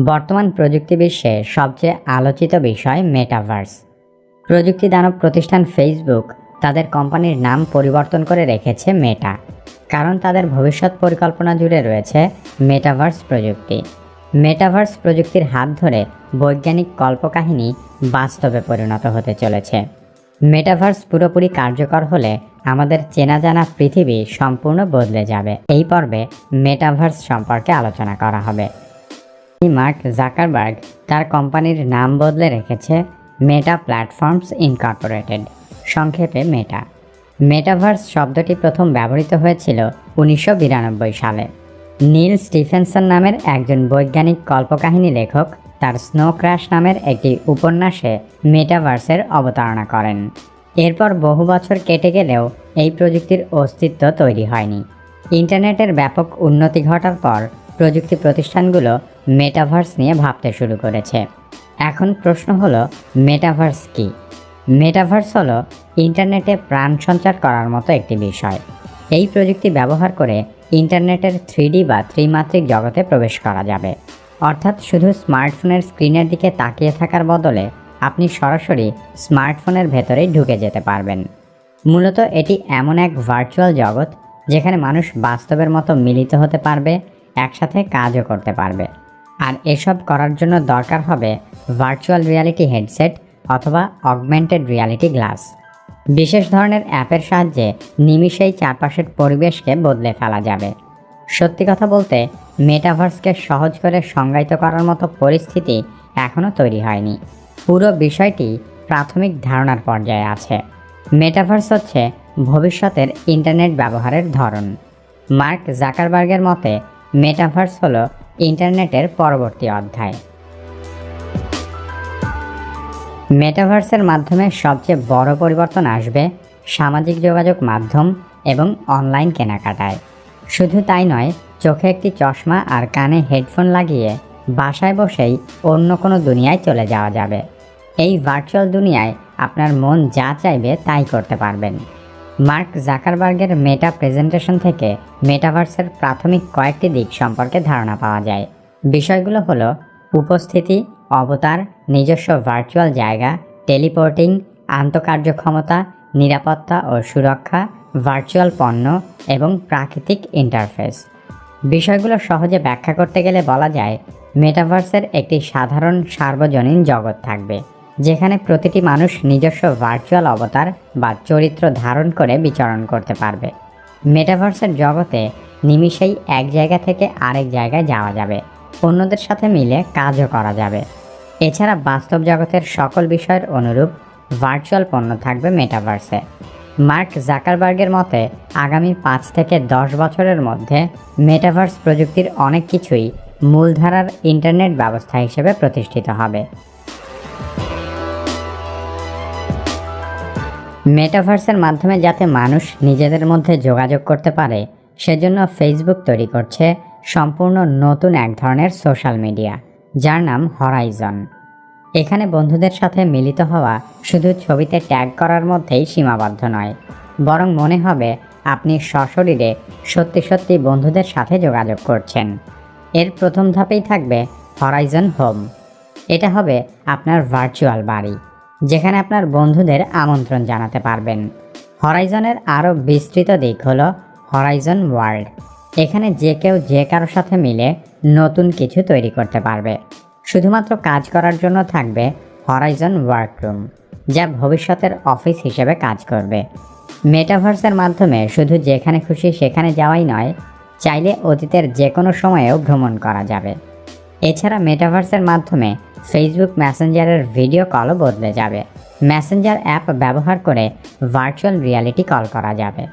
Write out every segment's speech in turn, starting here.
বর্তমান প্রযুক্তি বিশ্বে সবচেয়ে আলোচিত বিষয় মেটাভার্স। প্রযুক্তি দানব প্রতিষ্ঠান ফেসবুক তাদের কোম্পানির নাম পরিবর্তন করে রেখেছে মেটা, কারণ তাদের ভবিষ্যৎ পরিকল্পনা জুড়ে রয়েছে মেটাভার্স প্রযুক্তি। মেটাভার্স প্রযুক্তির হাত ধরে বৈজ্ঞানিক কল্পকাহিনী বাস্তবে পরিণত হতে চলেছে। মেটাভার্স পুরোপুরি কার্যকর হলে আমাদের চেনা জানা পৃথিবী সম্পূর্ণ বদলে যাবে। এই পর্বে মেটাভার্স সম্পর্কে আলোচনা করা হবে। মার্ক জাকারবার্গ তার কোম্পানির নাম বদলে রেখেছে মেটা প্ল্যাটফর্মস ইনকর্পোরেটেড, সংক্ষেপে মেটা। মেটাভার্স শব্দটি প্রথম ব্যবহৃত হয়েছিল 1992 সালে। নীল স্টিফেনসন নামের একজন বৈজ্ঞানিক কল্পকাহিনী লেখক তার স্নো ক্র্যাশ নামের একটি উপন্যাসে মেটাভার্সের অবতারণা করেন। এরপর বহু বছর কেটে গেলেও এই প্রযুক্তির অস্তিত্ব তৈরি হয়নি। ইন্টারনেটের ব্যাপক উন্নতি ঘটার পর প্রযুক্তি প্রতিষ্ঠানগুলো মেটাভার্স নিয়ে ভাবতে শুরু করেছে। এখন প্রশ্ন হলো, মেটাভার্স কী? মেটাভার্স হলো ইন্টারনেটে প্রাণ সঞ্চার করার মতো একটি বিষয়। এই প্রযুক্তি ব্যবহার করে ইন্টারনেটের 3D বা ত্রিমাত্রিক জগতে প্রবেশ করা যাবে। অর্থাৎ শুধু স্মার্টফোনের স্ক্রিনের দিকে তাকিয়ে থাকার বদলে আপনি সরাসরি স্মার্টফোনের ভেতরেই ঢুকে যেতে পারবেন। মূলত এটি এমন এক ভার্চুয়াল জগৎ যেখানে মানুষ বাস্তবের মতো মিলিত হতে পারবে, একসাথে কাজও করতে পারবে। আর এসব করার জন্য দরকার হবে ভার্চুয়াল রিয়ালিটি হেডসেট অথবা অগমেন্টেড রিয়ালিটি গ্লাস। বিশেষ ধরনের অ্যাপের সাহায্যে নিমিষেই চারপাশের পরিবেশকে বদলে ফেলা যাবে। সত্যি কথা বলতে, মেটাভার্সকে সহজ করে সংজ্ঞায়িত করার মতো পরিস্থিতি এখনও তৈরি হয়নি। পুরো বিষয়টি প্রাথমিক ধারণার পর্যায়ে আছে। মেটাভার্স হচ্ছে ভবিষ্যতের ইন্টারনেট ব্যবহারের ধরন। মার্ক জাকারবার্গের মতে মেটাভার্স হলো ইন্টারনেটের পরবর্তী অধ্যায়। মেটাভার্সের মাধ্যমে সবচেয়ে বড় পরিবর্তন আসবে সামাজিক যোগাযোগ মাধ্যম এবং অনলাইন কেনাকাটায়। শুধু তাই নয়, চোখে একটি চশমা আর কানে হেডফোন লাগিয়ে বাসায় বসেই অন্য কোনো দুনিয়ায় চলে যাওয়া যাবে। এই ভার্চুয়াল দুনিয়ায় আপনার মন যা চাইবে তাই করতে পারবেন। মার্ক জাকারবার্গের মেটা প্রেজেন্টেশন থেকে মেটাভার্সের প্রাথমিক কয়েকটি দিক সম্পর্কে ধারণা পাওয়া যায়। বিষয়গুলো হলো উপস্থিতি, অবতার, নিজস্ব ভার্চুয়াল জায়গা, টেলিপোর্টিং, আন্তঃকার্যক্ষমতা, নিরাপত্তা ও সুরক্ষা, ভার্চুয়াল পণ্য এবং প্রাকৃতিক ইন্টারফেস। বিষয়গুলো সহজে ব্যাখ্যা করতে গেলে বলা যায়, মেটাভার্সের একটি সাধারণ সার্বজনীন জগৎ থাকবে যেখানে প্রতিটি মানুষ নিজস্ব ভার্চুয়াল অবতার বা চরিত্র ধারণ করে বিচরণ করতে পারবে। মেটাভার্সের জগতে নিমিষেই এক জায়গা থেকে আরেক জায়গায় যাওয়া যাবে, অন্যদের সাথে মিলে কাজও করা যাবে। এছাড়া বাস্তব জগতের সকল বিষয়ের অনুরূপ ভার্চুয়াল পণ্য থাকবে মেটাভার্সে। মার্ক জাকারবার্গের মতে আগামী 5 থেকে 10 বছরের মধ্যে মেটাভার্স প্রযুক্তির অনেক কিছুই মূলধারার ইন্টারনেট ব্যবস্থা হিসেবে প্রতিষ্ঠিত হবে। মেটাভার্সের মাধ্যমে যাতে মানুষ নিজেদের মধ্যে যোগাযোগ করতে পারে, সেজন্য ফেসবুক তৈরি করছে সম্পূর্ণ নতুন এক ধরনের সোশ্যাল মিডিয়া, যার নাম হরাইজন। এখানে বন্ধুদের সাথে মিলিত হওয়া শুধু ছবিতে ট্যাগ করার মধ্যেই সীমাবদ্ধ নয়, বরং মনে হবে আপনি সশরীরে সত্যি সত্যি বন্ধুদের সাথে যোগাযোগ করছেন। এর প্রথম ধাপেই থাকবে হরাইজন হোম। এটা হবে আপনার ভার্চুয়াল বাড়ি, যেখানে আপনার বন্ধুদের আমন্ত্রণ জানাতে পারবেন। হরাইজনের আরও বিস্তৃত দিক হলো হরাইজন ওয়ার্ল্ড। এখানে যে কেউ যে কারোর সাথে মিলে নতুন কিছু তৈরি করতে পারবে। শুধুমাত্র কাজ করার জন্য থাকবে হরাইজন ওয়ার্করুম, যা ভবিষ্যতের অফিস হিসেবে কাজ করবে। মেটাভার্সের মাধ্যমে শুধু যেখানে খুশি সেখানে যাওয়াই নয়, চাইলে অতীতের যে কোনো সময়েও ভ্রমণ করা যাবে। এছাড়া মেটাভার্সের মাধ্যমে ফেসবুক মেসেঞ্জারের ভিডিও কলও বদলে যাবে। মেসেঞ্জার অ্যাপ ব্যবহার করে ভার্চুয়াল রিয়ালিটি কল করা যাবে।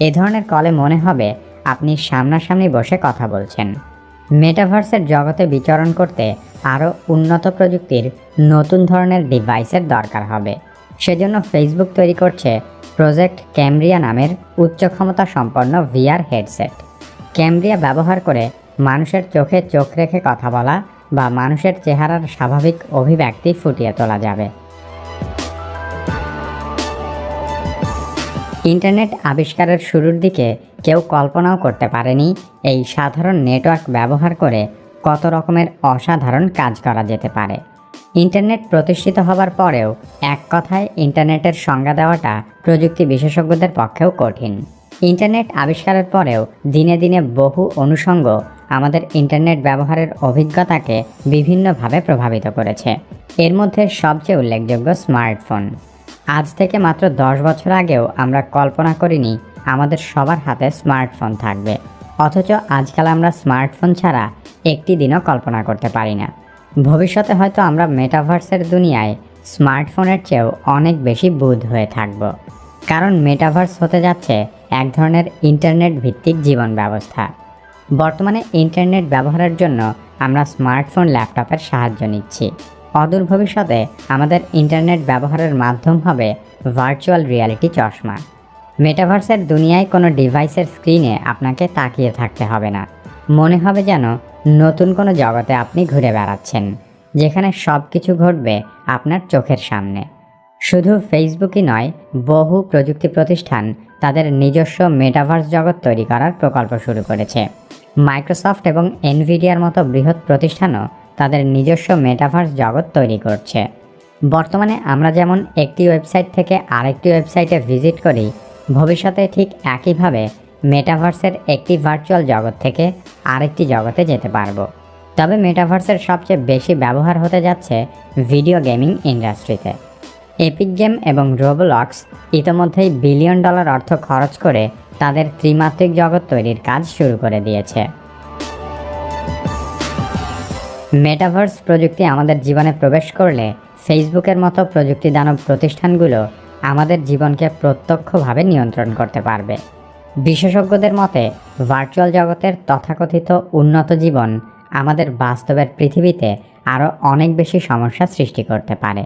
এ ধরনের কলে মনে হবে আপনি সামনাসামনি বসে কথা বলছেন। মেটাভার্সের জগতে বিচরণ করতে আরও উন্নত প্রযুক্তির নতুন ধরনের ডিভাইসের দরকার হবে। সেজন্য ফেসবুক তৈরি করছে প্রজেক্ট ক্যামব্রিয়া নামের উচ্চ ক্ষমতা সম্পন্ন VR হেডসেট। ক্যামব্রিয়া ব্যবহার করে মানুষের চোখে চোখ রেখে কথা বলা বা মানুষের চেহারার স্বাভাবিক অভিব্যক্তি ফুটিয়ে তোলা যাবে। ইন্টারনেট আবিষ্কারের শুরুর দিকে কেউ কল্পনাও করতে পারেনি এই সাধারণ নেটওয়ার্ক ব্যবহার করে কত রকমের অসাধারণ কাজ করা যেতে পারে। ইন্টারনেট প্রতিষ্ঠিত হবার পরেও এক কথায় ইন্টারনেটের সংজ্ঞা দেওয়াটা প্রযুক্তি বিশেষজ্ঞদের পক্ষেও কঠিন। ইন্টারনেট আবিষ্কারের পরেও দিনে দিনে বহু অনুষঙ্গ আমাদের ইন্টারনেট ব্যবহারের অভিজ্ঞতাকে বিভিন্নভাবে প্রভাবিত করেছে। এর মধ্যে সবচেয়ে উল্লেখযোগ্য স্মার্টফোন। আজ থেকে মাত্র 10 বছর আগেও আমরা কল্পনা করিনি আমাদের সবার হাতে স্মার্টফোন থাকবে, অথচ আজকাল আমরা স্মার্টফোন ছাড়া একটি দিনও কল্পনা করতে পারি না। ভবিষ্যতে হয়তো আমরা মেটাভার্সের দুনিয়ায় স্মার্টফোনের চেয়েও অনেক বেশি বুঁদ হয়ে থাকব, কারণ মেটাভার্স হতে যাচ্ছে এক ধরনের ইন্টারনেট ভিত্তিক জীবন ব্যবস্থা। বর্তমানে ইন্টারনেট ব্যবহারের জন্য আমরা স্মার্টফোন, ল্যাপটপের সাহায্য নিচ্ছি। অদূর ভবিষ্যতে আমাদের ইন্টারনেট ব্যবহারের মাধ্যম হবে ভার্চুয়াল রিয়ালিটি চশমা। মেটাভার্সের দুনিয়ায় কোনো ডিভাইসের স্ক্রিনে আপনাকে তাকিয়ে থাকতে হবে না, মনে হবে যেন নতুন কোনো জগতে আপনি ঘুরে বেড়াচ্ছেন, যেখানে সব কিছু ঘটবে আপনার চোখের সামনে। শুধু ফেসবুকই নয়, বহু প্রযুক্তি প্রতিষ্ঠান তাদের নিজস্ব মেটাভার্স জগৎ তৈরি করার প্রকল্প শুরু করেছে। মাইক্রোসফট এবং এনভিডিয়ার মতো বৃহৎ প্রতিষ্ঠানও তাদের নিজস্ব মেটাভার্স জগৎ তৈরি করছে। বর্তমানে আমরা যেমন একটি ওয়েবসাইট থেকে আরেকটি ওয়েবসাইটে ভিজিট করি, ভবিষ্যতে ঠিক একইভাবে মেটাভার্সের একটি ভার্চুয়াল জগৎ থেকে আরেকটি জগতে যেতে পারবো। তবে মেটাভার্সের সবচেয়ে বেশি ব্যবহার হতে যাচ্ছে ভিডিও গেমিং ইন্ডাস্ট্রিতে। এপিক গেম এবং রোবলক্স ইতোমধ্যেই বিলিয়ন ডলার অর্থ খরচ করে তাদের ত্রিমাত্রিক জগৎ তৈরির কাজ শুরু করে দিয়েছে। মেটাভার্স প্রযুক্তি আমাদের জীবনে প্রবেশ করলে ফেসবুকের মতো প্রযুক্তি দানব প্রতিষ্ঠানগুলো আমাদের জীবনকে প্রত্যক্ষভাবে নিয়ন্ত্রণ করতে পারবে। বিশেষজ্ঞদের মতে ভার্চুয়াল জগতের তথাকথিত উন্নত জীবন আমাদের বাস্তবের পৃথিবীতে আরও অনেক বেশি সমস্যা সৃষ্টি করতে পারে।